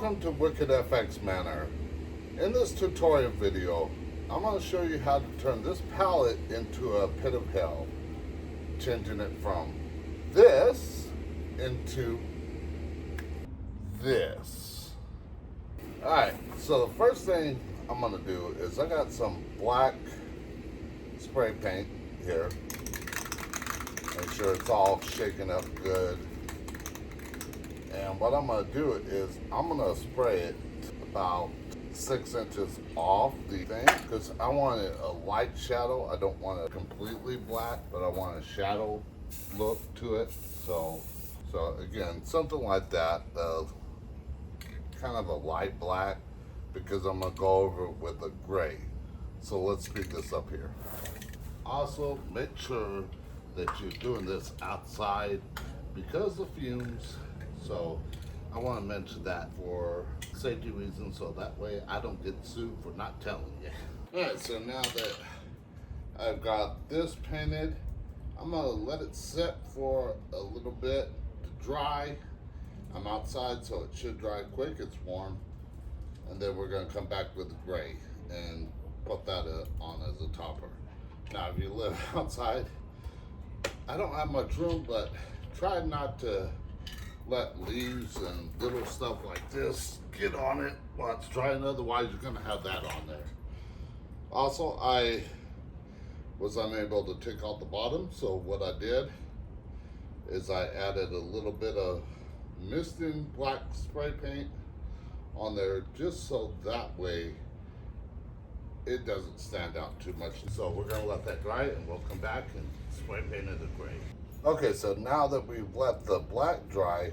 Welcome to Wicked FX Manor. In this tutorial video, I'm going to show you how to turn this pallet into a pit of hell, changing it from this into this. Alright, so the first thing I'm going to do is I got some black spray paint here. Make sure it's all shaken up good. And what I'm going to do is I'm going to spray it about 6 inches off the thing because I want it a light shadow. I don't want it completely black, but I want a shadow look to it. So again, something like that, kind of a light black, because I'm going to go over it with a gray. So let's speed this up here. Also, make sure that you're doing this outside because of fumes. So I want to mention that for safety reasons, so that way I don't get sued for not telling you. Alright, so now that I've got this painted, I'm going to let it sit for a little bit to dry. I'm outside, so it should dry quick. It's warm. And then we're going to come back with the gray and put that on as a topper. Now, if you live outside, I don't have much room, but try not to let leaves and little stuff like this get on it while it's drying, otherwise you're going to have that on there. Also, I was unable to take out the bottom, so what I did is I added a little bit of misting black spray paint on there, just so that way it doesn't stand out too much. So we're going to let that dry and we'll come back and spray paint it a gray. Okay, so now that we've let the black dry,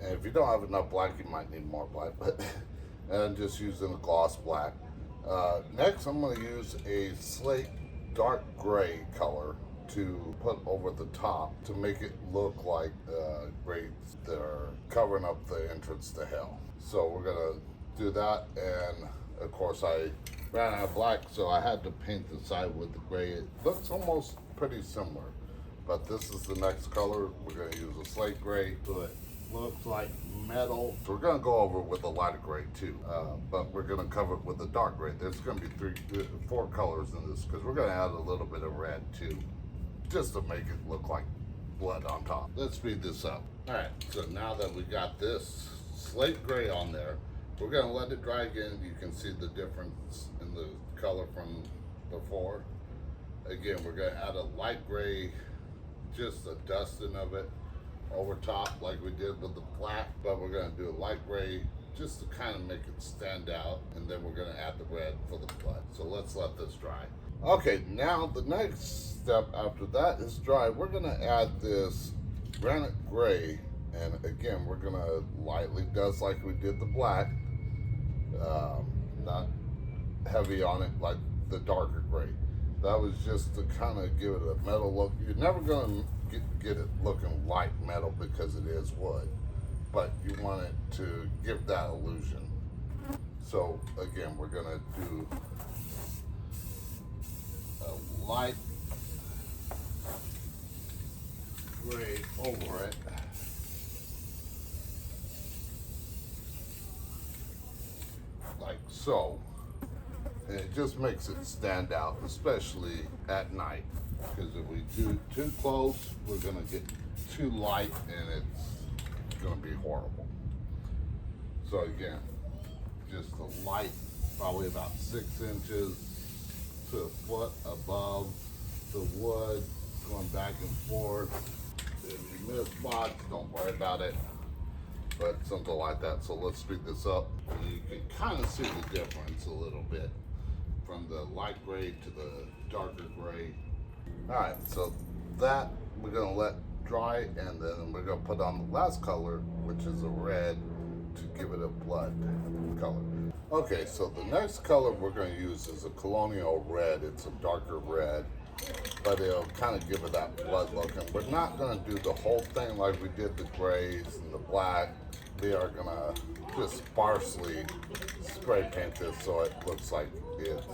and if you don't have enough black, you might need more black, but and I'm just using a gloss black. Next, I'm going to use a slate dark gray color to put over the top to make it look like grates that are covering up the entrance to hell. So we're going to do that, and of course I ran out of black, so I had to paint the side with the gray. It looks almost pretty similar. But this is the next color. We're going to use a slate gray so it looks like metal. So we're going to go over with a lighter gray too, but we're going to cover it with a dark gray. There's going to be 4 colors in this because we're going to add a little bit of red too, just to make it look like blood on top. Let's speed this up. All right, so now that we got this slate gray on there, we're going to let it dry again. You can see the difference in the color from before. Again, we're going to add a light gray, just a dusting of it over top like we did with the black, but we're going to do a light gray just to kind of make it stand out, and then we're going to add the red for the blood. So let's let this dry. Okay, now the next step after that is dry. We're going to add this granite gray, and again we're going to lightly dust like we did the black, not heavy on it like the darker gray. That was just to kind of give it a metal look. You're never going to get it looking like metal because it is wood, but you want it to give that illusion. So again, we're going to do a light gray over it. Like so. And it just makes it stand out, especially at night. Because if we do too close, we're going to get too light and it's going to be horrible. So again, just a light, probably about 6 inches to a foot above the wood, going back and forth. If you miss spots, don't worry about it. But something like that. So let's speed this up. And you can kind of see the difference a little bit from the light gray to the darker gray. All right, so that we're gonna let dry, and then we're gonna put on the last color, which is a red, to give it a blood color. Okay, so the next color we're gonna use is a colonial red. It's a darker red, but it'll kind of give it that blood look. And we're not gonna do the whole thing like we did the grays and the black. We are gonna just sparsely spray paint this so it looks like it's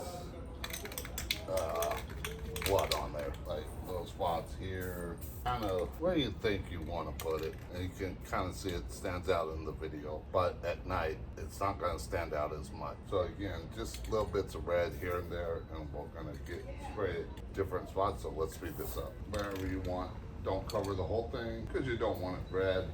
blood on there, like little spots here. kind of where you think you want to put it, and you can kind of see it stands out in the video, but at night it's not going to stand out as much. So again, just little bits of red here and there, and we're going to spray it different spots. So let's speed this up wherever you want. Don't cover the whole thing because you don't want it red,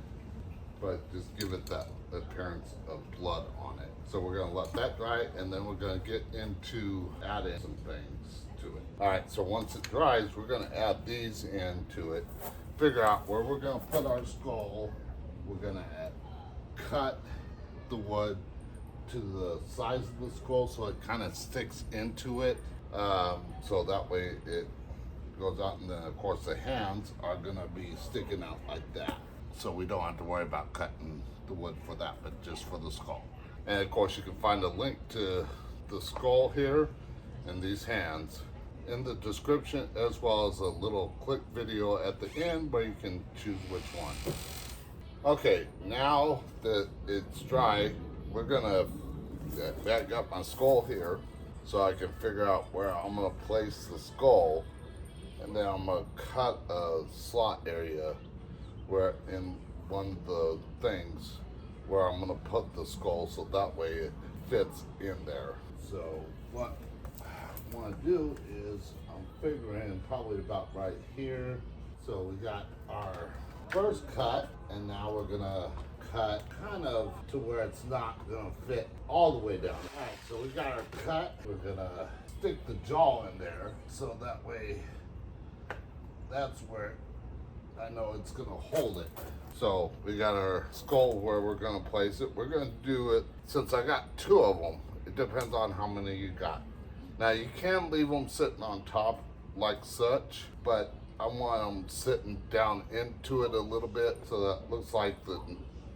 but just give it that appearance of blood on it. So we're going to let that dry, and then we're going to get into adding some things to it. All right, so once it dries, we're going to add these into it. Figure out where we're going to put our skull. We're going to cut the wood to the size of the skull so it kind of sticks into it. So that way it goes out, and then of course the hands are going to be sticking out like that. So we don't have to worry about cutting the wood for that, but just for the skull. And of course you can find a link to the skull here and these hands in the description, as well as a little quick video at the end where you can choose which one. Okay, now that it's dry, we're gonna back up my skull here so I can figure out where I'm gonna place the skull, and then I'm gonna cut a slot area where in one of the things where I'm gonna put the skull, so that way it fits in there. So what I want to do is I'm figuring probably about right here. So we got our first cut, and now we're gonna cut kind of to where it's not gonna fit all the way down. All right, so we got our cut. We're gonna stick the jaw in there, so that way that's where I know it's gonna hold it. So we got our skull where we're gonna place it. We're gonna do it, since I got two of them, it depends on how many you got. Now you can leave them sitting on top like such, but I want them sitting down into it a little bit so that it looks like the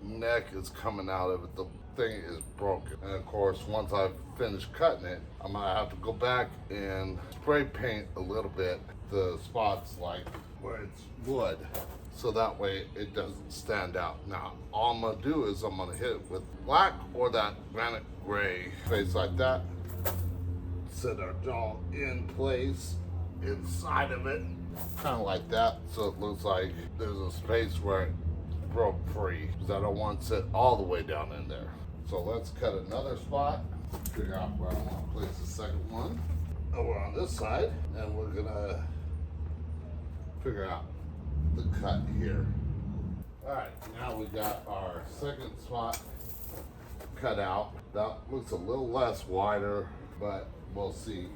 neck is coming out of it. The thing is broken. And of course, once I've finished cutting it, I'm gonna have to go back and spray paint a little bit the spots like where it's wood, so that way it doesn't stand out. Now, all I'm gonna do is I'm gonna hit it with black or that granite gray face like that. Set our jaw in place inside of it, kind of like that, so it looks like there's a space where it broke free, because I don't want to sit all the way down in there. So let's cut another spot, figure out where I want to place the second one over on this side, and we're gonna figure out the cut here. All right, now we got our second spot cut out. That looks a little less wider, but we'll see.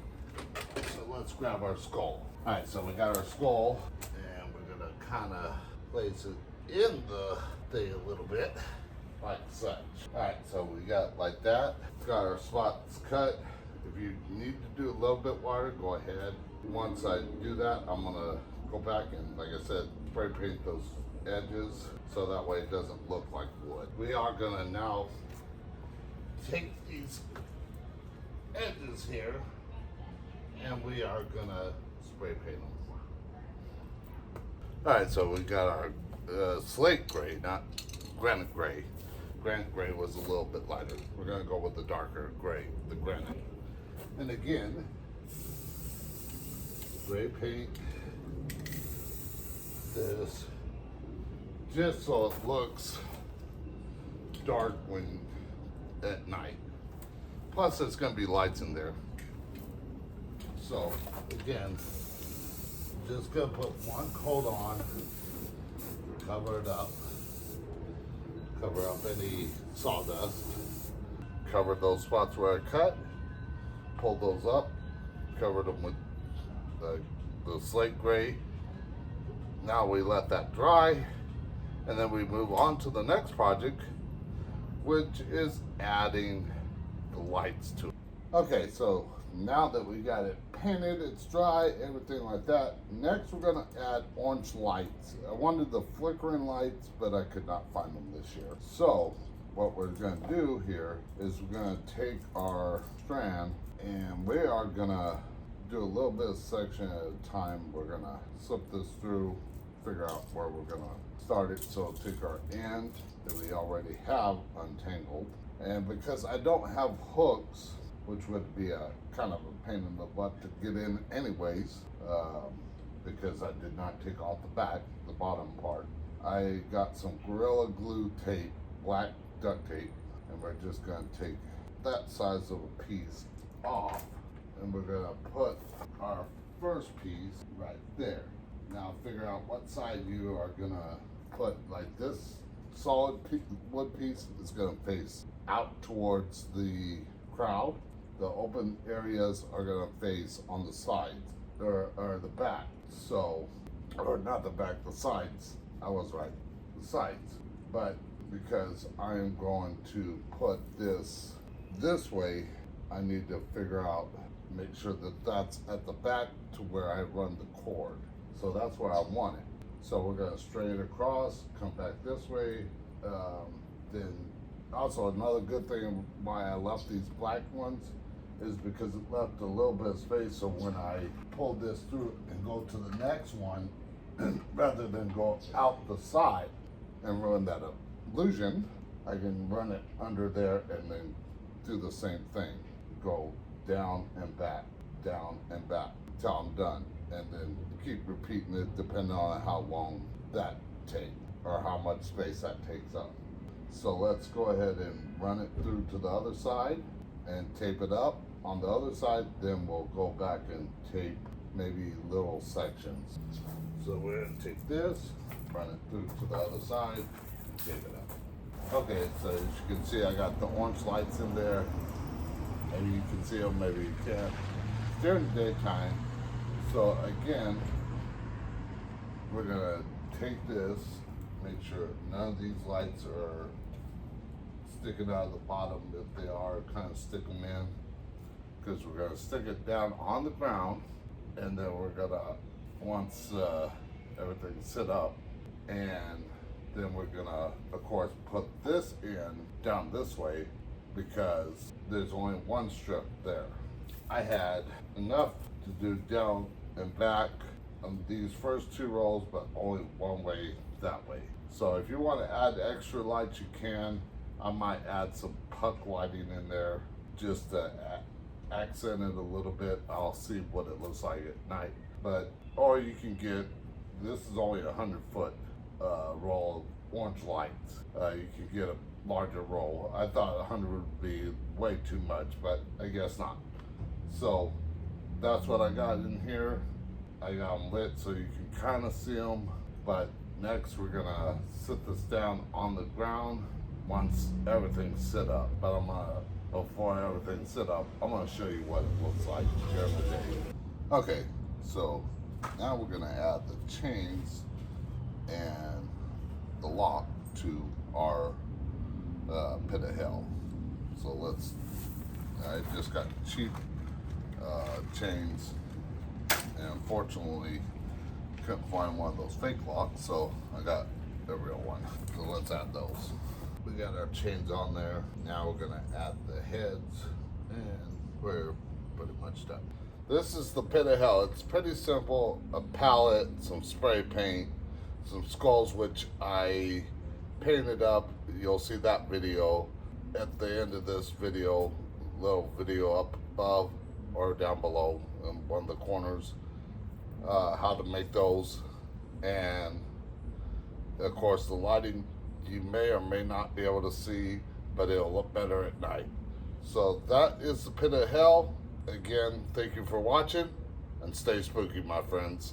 So let's grab our skull. All right, so we got our skull, and we're gonna kind of place it in the thing a little bit, like such. All right, so we got it like that. Got our spots cut. If you need to do a little bit wider, go ahead. Once I do that, I'm gonna go back and, like I said, spray paint those edges so that way it doesn't look like wood. We are gonna now take these edges here, and we are gonna spray paint them. All right, so we got our slate gray, not granite gray. Granite gray was a little bit lighter. We're gonna go with the darker gray, the granite. And again, spray paint this just so it looks dark when at night. Plus there's gonna be lights in there. So again, just gonna put one coat on, cover it up, cover up any sawdust, cover those spots where I cut, pull those up, covered them with the slate gray. Now we let that dry, and then we move on to the next project, which is adding the lights to it. Okay, so now that we got it painted, it's dry, everything like that. Next, we're gonna add orange lights. I wanted the flickering lights, but I could not find them this year. So what we're gonna do here is we're gonna take our strand, and we are gonna do a little bit of section at a time. We're gonna slip this through, figure out where we're gonna start it. So take our end that we already have untangled, and because I don't have hooks, which would be a kind of a pain in the butt to get in anyways, because I did not take off the back, the bottom part. I got some Gorilla Glue tape, black duct tape, and we're just gonna take that size of a piece off, and we're gonna put our first piece right there. Now figure out what side you are gonna put. Like this solid wood piece is gonna face out towards the crowd. The open areas are gonna face on the sides or the back. So, or not the back, the sides. I was right, the sides. But because I am going to put this way, I need to figure out, make sure that that's at the back to where I run the cord. So that's where I want it. So we're gonna straight across, come back this way. Then also another good thing why I left these black ones is because it left a little bit of space, so when I pull this through and go to the next one, rather than go out the side and ruin that illusion, I can run it under there and then do the same thing. Go down and back till I'm done, and then keep repeating it depending on how long that takes or how much space that takes up. So let's go ahead and run it through to the other side and tape it up on the other side, then we'll go back and tape maybe little sections. So we're gonna take this, run it through to the other side, and tape it up. Okay, so as you can see, I got the orange lights in there. Maybe you can see them, maybe you can't. It's during the daytime. So again, we're gonna take this, make sure none of these lights are sticking out of the bottom. If they are, kind of stick them in, because we're gonna stick it down on the ground, and then we're gonna, once everything's set up, and then we're gonna, of course, put this in down this way, because there's only one strip there. I had enough to do down and back on these first two rows, but only one way that way. So if you want to add extra lights, you can. I might add some puck lighting in there just to accent it a little bit. I'll see what it looks like at night. But, or you can get, this is only 100-foot roll of orange lights. You can get a larger roll. I thought 100 would be way too much, but I guess not. So that's what I got in here. I got them lit so you can kind of see them. But next we're gonna sit this down on the ground once everything's set up. But before everything's set up, I'm gonna show you what it looks like during the day. Okay, so now we're gonna add the chains and the lock to our pit of hell. So I just got cheap chains, and unfortunately couldn't find one of those fake locks, so I got the real one. So let's add those. We got our chains on there. Now we're gonna add the heads, and we're pretty much done. This is the pit of hell. It's pretty simple. A pallet, some spray paint, some skulls, which I painted up. You'll see that video at the end of this video, little video up above or down below in one of the corners, how to make those. And of course the lighting you may or may not be able to see, but it'll look better at night. So that is the pit of hell. Again, thank you for watching, and stay spooky, my friends.